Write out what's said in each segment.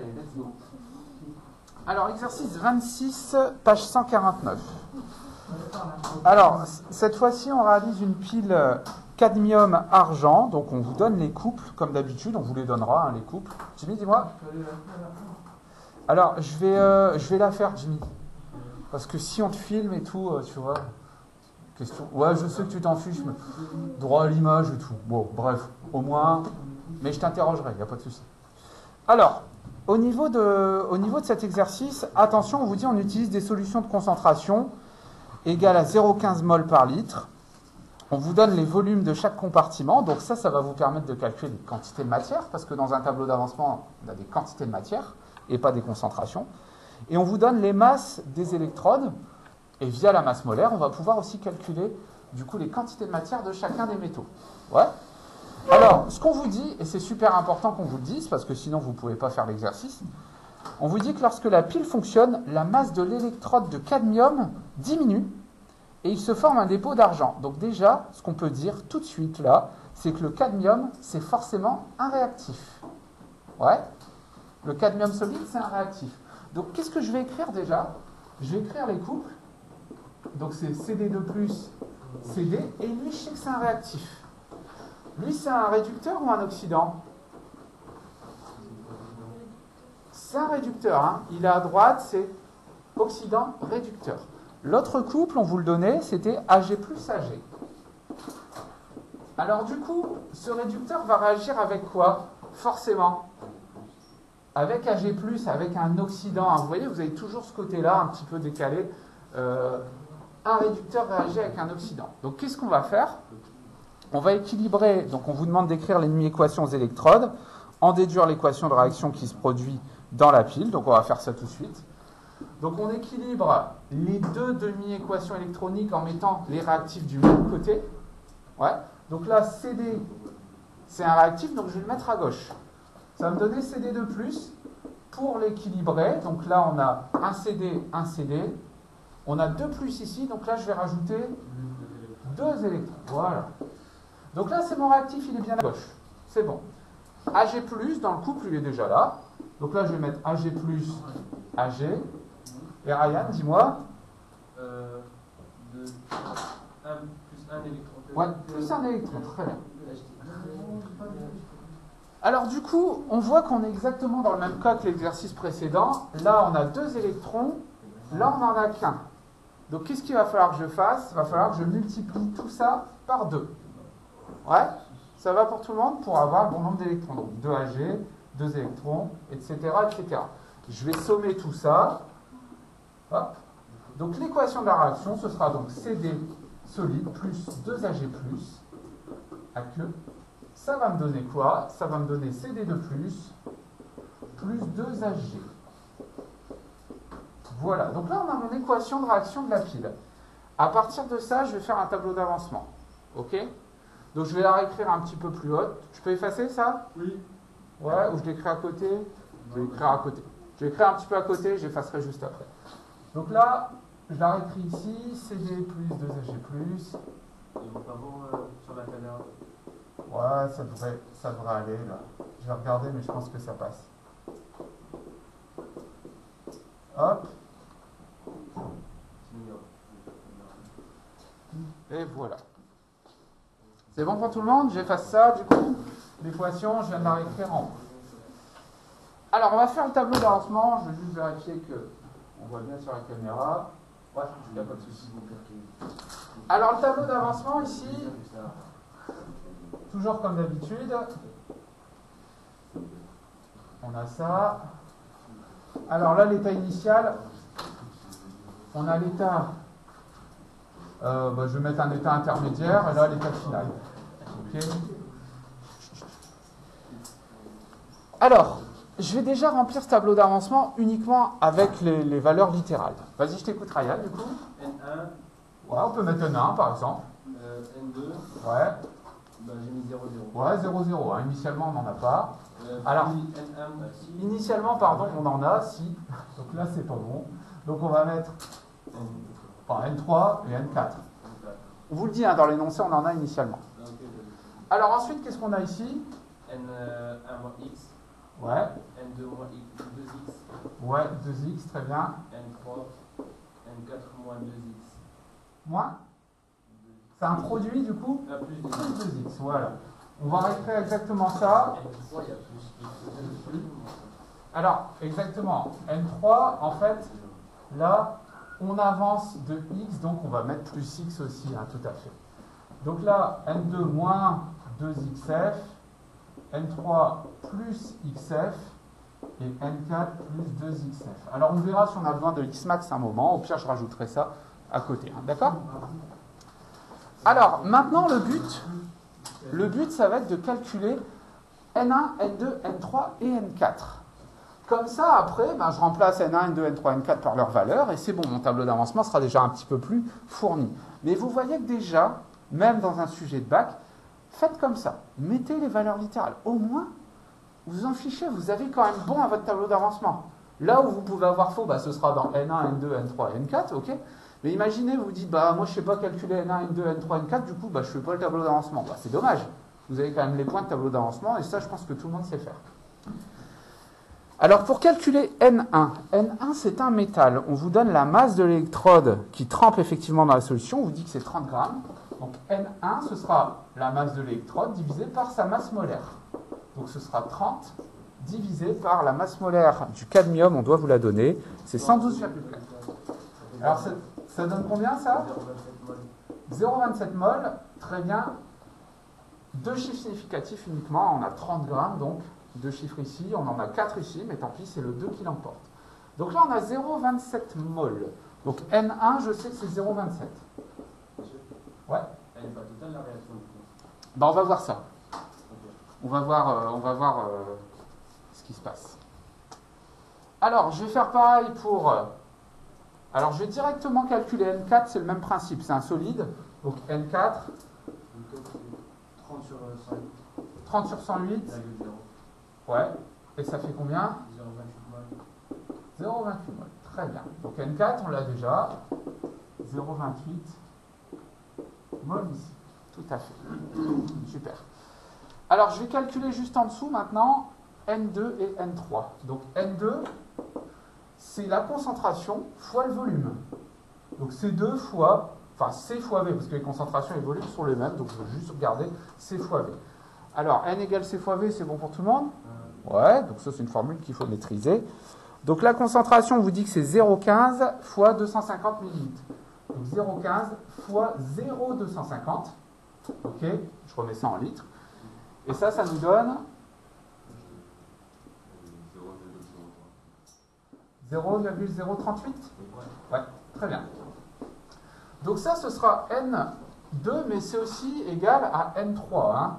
Allez, let's go. Alors, exercice 26, page 149. Alors, cette fois-ci, on réalise une pile cadmium-argent. Donc, on vous donne les couples, comme d'habitude. On vous les donnera, hein, les couples. Jimmy, dis-moi. Alors, je vais la faire, Jimmy. Parce que si on te filme et tout, tu vois... Question. Ouais, je sais que tu t'en fiches, mais droit à l'image et tout. Bon, bref, au moins... Mais je t'interrogerai, il n'y a pas de souci. Alors, au niveau de cet exercice, attention, on vous dit on utilise des solutions de concentration égales à 0,15 mol par litre. On vous donne les volumes de chaque compartiment. Donc ça va vous permettre de calculer les quantités de matière, parce que dans un tableau d'avancement, on a des quantités de matière et pas des concentrations. Et on vous donne les masses des électrodes. Et via la masse molaire, on va pouvoir aussi calculer du coup les quantités de matière de chacun des métaux. Ouais. Alors, ce qu'on vous dit, et c'est super important qu'on vous le dise, parce que sinon vous ne pouvez pas faire l'exercice, on vous dit que lorsque la pile fonctionne, la masse de l'électrode de cadmium diminue et il se forme un dépôt d'argent. Donc déjà, ce qu'on peut dire tout de suite là, c'est que le cadmium, c'est forcément un réactif. Ouais. Le cadmium solide, c'est un réactif. Donc qu'est-ce que je vais écrire déjà? Je vais écrire les couples. Donc c'est CD2+, CD, et lui, je sais que c'est un réactif. Lui, c'est un réducteur ou un oxydant? C'est un réducteur, hein. Il est à droite, c'est oxydant, réducteur. L'autre couple, on vous le donnait, c'était Ag plus Ag. Alors du coup, ce réducteur va réagir avec quoi? Forcément. Avec Ag+, avec un oxydant. Hein. Vous voyez, vous avez toujours ce côté-là, un petit peu décalé. Un réducteur réagit avec un oxydant. Donc qu'est-ce qu'on va faire? On va équilibrer, donc on vous demande d'écrire les demi-équations aux électrodes, en déduire l'équation de réaction qui se produit dans la pile, donc on va faire ça tout de suite. Donc on équilibre les deux demi-équations électroniques en mettant les réactifs du même côté. Ouais. Donc là, CD, c'est un réactif, donc je vais le mettre à gauche. Ça va me donner CD2+, pour l'équilibrer, donc là on a un CD, on a 2+ ici, donc là je vais rajouter 2 électrons. Voilà. Donc là c'est mon réactif, il est bien à gauche. C'est bon. Ag+, dans le couple, il est déjà là. Donc là je vais mettre Ag+, Ag. Et Ryan, dis-moi. 1 plus 1 électron. Ouais, plus un électron, très bien. Alors du coup, on voit qu'on est exactement dans le même cas que l'exercice précédent. Là, on a 2 électrons. Là, on n'en a qu'un. Donc, qu'est-ce qu'il va falloir que je fasse? Il va falloir que je multiplie tout ça par 2. Ouais? Ça va pour tout le monde pour avoir le bon nombre d'électrons. Donc, 2 Ag, 2 électrons, etc., etc. Je vais sommer tout ça. Hop. Donc, l'équation de la réaction, ce sera donc CD solide plus 2 Ag+, aqueux. Ça va me donner quoi? Ça va me donner CD2+, plus 2 Ag. Voilà, donc là on a mon équation de réaction de la pile. À partir de ça, je vais faire un tableau d'avancement. Ok? Donc je vais la réécrire un petit peu plus haute. Je peux effacer ça? Oui. Ouais, ou je l'écris à côté? Je vais écrire à côté. Je vais écrire un petit peu à côté, j'effacerai juste après. Donc là, je la réécris ici, CD plus 2 Ag+. Ils vont pas voir sur la caméra. Ouais, ça devrait aller là. Je vais regarder, mais je pense que ça passe. Hop. Et voilà. C'est bon pour tout le monde? J'efface ça, du coup. L'équation, je viens de la réécrire en haut. Alors, on va faire le tableau d'avancement. Je vais juste vérifier que on voit bien sur la caméra. Ouais, il n'y a pas de souci. Alors, le tableau d'avancement ici, toujours comme d'habitude, on a ça. Alors là, l'état initial, on a l'état, je vais mettre un état intermédiaire, et là, l'état final. Okay. Alors, je vais déjà remplir ce tableau d'avancement uniquement avec les valeurs littérales. Vas-y, je t'écoute, Ryan, du coup. N1. Ouais, on peut mettre N1, par exemple. N2. Ouais. Bah, j'ai mis 0, 0. Ouais, 0, 0. Hein. Initialement, on n'en a pas. Alors, N1, bah, si. Initialement, pardon, on en a, si. Donc là, c'est pas bon. Donc on va mettre N3 et N4. On vous le dit, hein, dans l'énoncé, on en a initialement. Okay. Alors ensuite, qu'est-ce qu'on a ici? N1 moins X. Ouais. N2 moins 2x. Ouais, 2x, très bien. N3, N4 moins 2x. Moins. C'est un produit du coup Plus plus 2x. 2x, voilà. On va réécrire exactement ça. N3, il y a plus x. Alors, exactement. N3, en fait, là, on avance de x, donc on va mettre plus x aussi, hein, tout à fait. Donc là, N2 moins 2xf, N3 plus xf, et N4 plus 2xf. Alors on verra si on a besoin de xmax à un moment, au pire je rajouterai ça à côté, hein, d'accord? Alors, maintenant le but ça va être de calculer N1, N2, N3 et N4. Comme ça, après, ben, je remplace N1, N2, N3, N4 par leurs valeurs, et c'est bon, mon tableau d'avancement sera déjà un petit peu plus fourni. Mais vous voyez que déjà, même dans un sujet de bac, faites comme ça, mettez les valeurs littérales. Au moins, vous en fichez, vous avez quand même bon à votre tableau d'avancement. Là où vous pouvez avoir faux, bah, ce sera dans N1, N2, N3, N4, ok? Mais imaginez, vous dites, bah, moi je ne sais pas calculer N1, N2, N3, N4, du coup, bah, je ne fais pas le tableau d'avancement. Bah, c'est dommage. Vous avez quand même les points de tableau d'avancement, et ça, je pense que tout le monde sait faire. Alors, pour calculer N1, N1 c'est un métal. On vous donne la masse de l'électrode qui trempe effectivement dans la solution. On vous dit que c'est 30 grammes. Donc N1, ce sera la masse de l'électrode divisée par sa masse molaire. Donc ce sera 30 divisé par la masse molaire du cadmium, on doit vous la donner. C'est 112,4. Alors ça donne combien ça 0,27 mol. Très bien. Deux chiffres significatifs uniquement. On a 30 grammes donc. Deux chiffres ici, on en a 4 ici, mais tant pis, c'est le 2 qui l'emporte. Donc là, on a 0,27 mol. Donc N1, je sais que c'est 0,27. Ouais. Elle n'est pas totale la réaction du coup. Ben, on va voir ça. Okay. On va voir ce qui se passe. Alors, je vais faire pareil pour... alors, je vais directement calculer N4, c'est le même principe, c'est un solide. Donc N4. Donc, 30 sur 108. 30 sur 108. 0,0. Ouais. Et ça fait combien 0,28 mol. 0,28 mol. Très bien. Donc N4, on l'a déjà. 0,28 mol ici. Tout à fait. Super. Alors, je vais calculer juste en dessous maintenant N2 et N3. Donc N2, c'est la concentration fois le volume. Donc c'est 2 fois, enfin C fois V, parce que les concentrations et les volumes sont les mêmes, donc je vais juste regarder C fois V. Alors, N égale C fois V, c'est bon pour tout le monde? Ouais, donc ça c'est une formule qu'il faut maîtriser. Donc la concentration, on vous dit que c'est 0,15 fois 250 millilitres. Donc 0,15 fois 0,250. Ok, je remets ça en litres. Et ça nous donne 0,038. Ouais, très bien. Donc ça, ce sera N2, mais c'est aussi égal à N3. Hein.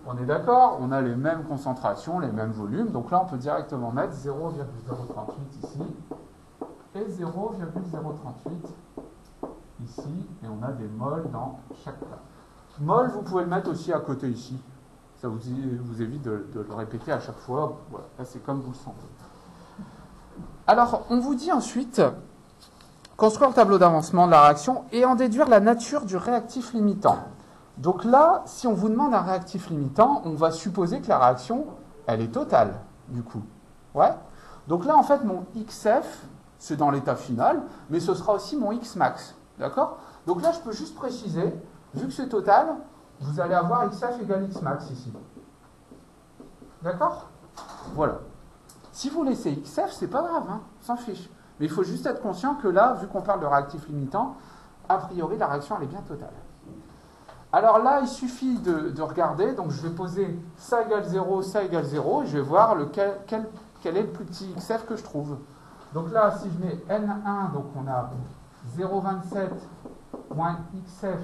On est d'accord? On a les mêmes concentrations, les mêmes volumes. Donc là, on peut directement mettre 0,038 ici et 0,038 ici. Et on a des moles dans chaque cas. Mol, vous pouvez le mettre aussi à côté ici. Ça vous évite de le répéter à chaque fois. Voilà, là, c'est comme vous le sentez. Alors, on vous dit ensuite construire le tableau d'avancement de la réaction et en déduire la nature du réactif limitant. Donc là, si on vous demande un réactif limitant, on va supposer que la réaction, elle est totale, du coup. Ouais. Donc là, en fait, mon XF, c'est dans l'état final, mais ce sera aussi mon Xmax. D'accord? Donc là, je peux juste préciser, vu que c'est total, vous allez avoir XF égale Xmax ici. D'accord? Voilà. Si vous laissez XF, c'est pas grave, hein, on s'en fiche. Mais il faut juste être conscient que là, vu qu'on parle de réactif limitant, a priori, la réaction, elle est bien totale. Alors là, il suffit de regarder. Donc, je vais poser ça égale 0, ça égale 0, et je vais voir quel est le plus petit XF que je trouve. Donc là, si je mets N1, donc on a 0,27 moins XF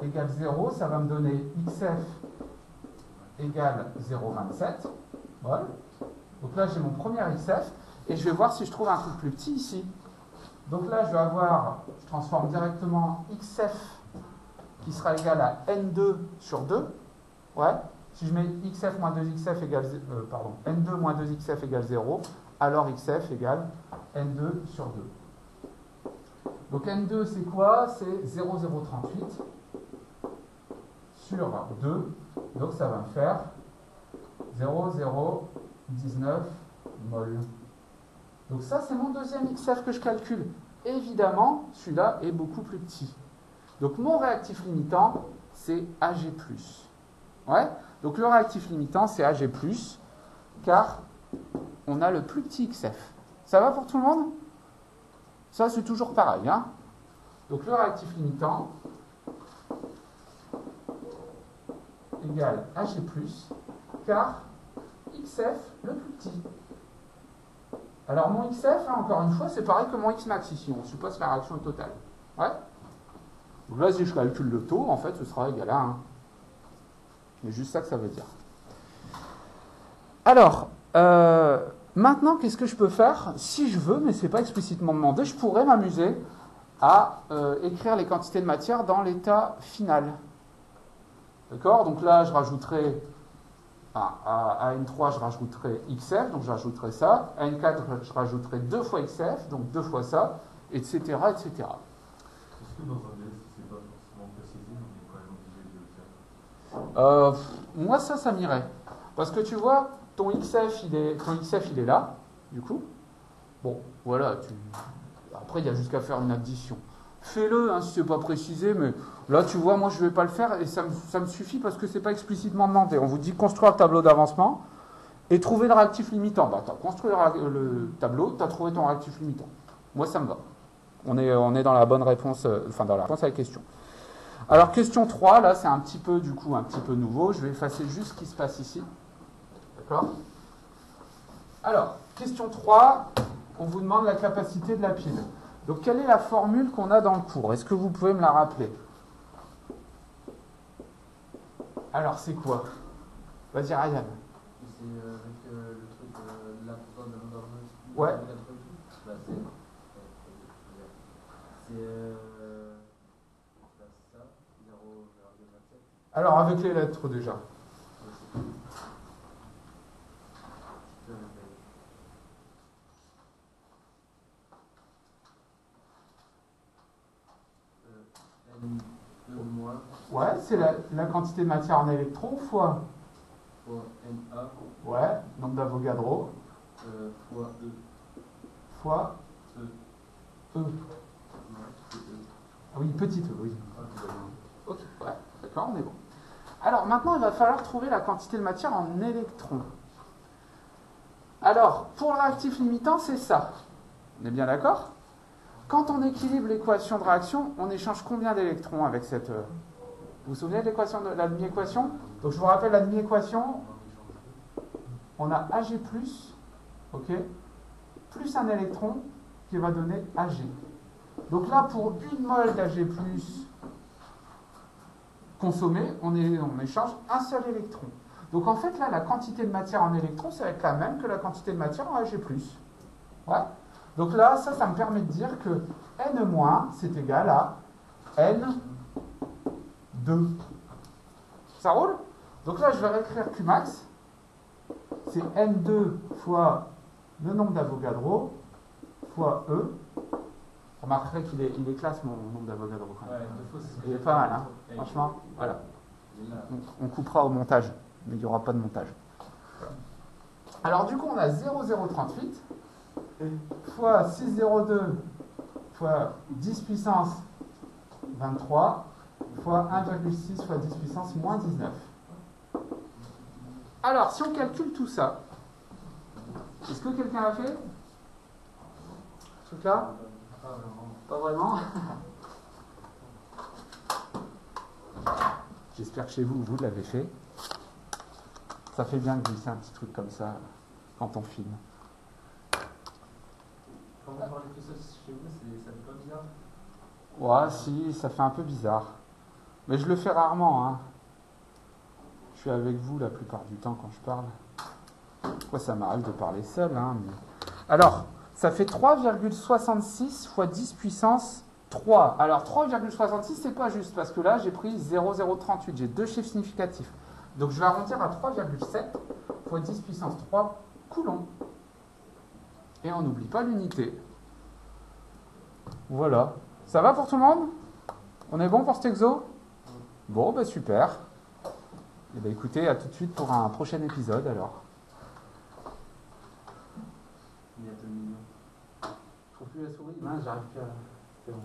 égale 0, ça va me donner XF égale 0,27. Voilà. Donc là, j'ai mon premier XF, et je vais voir si je trouve un truc plus petit ici. Donc là, je vais avoir, je transforme directement XF qui sera égal à N2 sur 2. Ouais. Si je mets XF moins 2XF égale, N2 moins 2XF égale 0, alors XF égale N2 sur 2. Donc N2, c'est quoi? C'est 0,038 sur 2. Donc ça va me faire 0,038. 19 mol. Donc ça, c'est mon deuxième XF que je calcule. Évidemment, celui-là est beaucoup plus petit. Donc mon réactif limitant, c'est Ag+. Ouais. Donc le réactif limitant, c'est Ag+, car on a le plus petit XF. Ça va pour tout le monde? Ça, c'est toujours pareil. Hein. Donc le réactif limitant égale Ag+, car XF le plus petit. Alors mon XF, hein, encore une fois, c'est pareil que mon Xmax ici. On suppose que la réaction est totale. Ouais. Donc là, si je calcule le taux, en fait, ce sera égal à 1. C'est juste ça que ça veut dire. Alors, maintenant, qu'est-ce que je peux faire? Si je veux, mais ce n'est pas explicitement demandé, je pourrais m'amuser à écrire les quantités de matière dans l'état final. D'accord? Donc là, je rajouterai à N3, je rajouterai XF, donc je rajouterai ça. À N4, je rajouterai 2 fois XF, donc 2 fois ça, etc., etc. Est-ce que dans un DL, si c'est pas forcément précisé, on est quand même obligé de le faire? Moi, ça m'irait. Parce que tu vois, ton XF, il est là, du coup. Bon, voilà. Après, il y a jusqu'à faire une addition. Fais-le, hein, si c'est pas précisé, mais là, tu vois, moi, je vais pas le faire et ça me suffit parce que c'est pas explicitement demandé. On vous dit construire le tableau d'avancement et trouver le réactif limitant. Bah, tu as construit le tableau, tu as trouvé ton réactif limitant. Moi, ça me va. On est dans la bonne réponse, dans la réponse à la question. Alors, question 3, là, c'est un petit peu nouveau. Je vais effacer juste ce qui se passe ici. D'accord? Alors, question 3, on vous demande la capacité de la pile. Donc, quelle est la formule qu'on a dans le cours? Est-ce que vous pouvez me la rappeler? Alors, c'est quoi? Vas-y, Ryan. C'est avec le truc de la pourcentage de l'environnement. Ouais. Bah, c'est ça, 0,27. Alors, avec les lettres déjà. Ouais, c'est la quantité de matière en électrons fois NA. Ouais, nombre d'Avogadro. Fois E. Fois E. E. Ouais, Ah oui, petit E, oui. Ok, ouais, d'accord, on est bon. Alors, maintenant, il va falloir trouver la quantité de matière en électrons. Alors, pour le réactif limitant, c'est ça. On est bien d'accord? Quand on équilibre l'équation de réaction, on échange combien d'électrons avec cette... Vous vous souvenez de l'équation, de la demi-équation? Donc, je vous rappelle la demi-équation. On a Ag+, ok, plus un électron qui va donner Ag. Donc là, pour une mole d'Ag+, consommée, on échange un seul électron. Donc en fait, là, la quantité de matière en électrons, ça va être la même que la quantité de matière en Ag+. Ouais. Donc là, ça me permet de dire que N- c'est égal à N2. Ça roule? Donc là, je vais réécrire Qmax. C'est N2 fois le nombre d'Avogadro fois E. Remarquerez qu'il est classe, mon nombre d'Avogadro. Ouais, 2 fois, c'est ce que Il est j'ai pas fait. mal, hein. Franchement, voilà. Il est là. On coupera au montage, mais il n'y aura pas de montage. Alors du coup, on a 0,038 fois 6,02 fois 10 puissance 23 fois 1,6 fois 10 puissance moins 19. Alors, si on calcule tout ça, est-ce que quelqu'un l'a fait? Ce truc-là? Pas vraiment. J'espère que chez vous, vous l'avez fait. Ça fait bien de glisser un petit truc comme ça quand on filme. Quand vous parlez tout ça chez vous, ça fait pas bizarre? Ouais, si, ça fait un peu bizarre. Mais je le fais rarement, hein. Je suis avec vous la plupart du temps quand je parle. Pourquoi ça m'arrive de parler seul, hein, mais... Alors, ça fait 3,66 fois 10 puissance 3. Alors, 3,66, c'est pas juste, parce que là, j'ai pris 0,038. J'ai deux chiffres significatifs. Donc, je vais arrondir à 3,7 fois 10 puissance 3 coulombs. Et on n'oublie pas l'unité. Voilà. Ça va pour tout le monde? On est bon pour cet exo? Bon, bah super. Et bah écoutez, à tout de suite pour un prochain épisode alors. être mignon. Je trouve plus la souris. Mince, j'arrive plus à. C'est bon.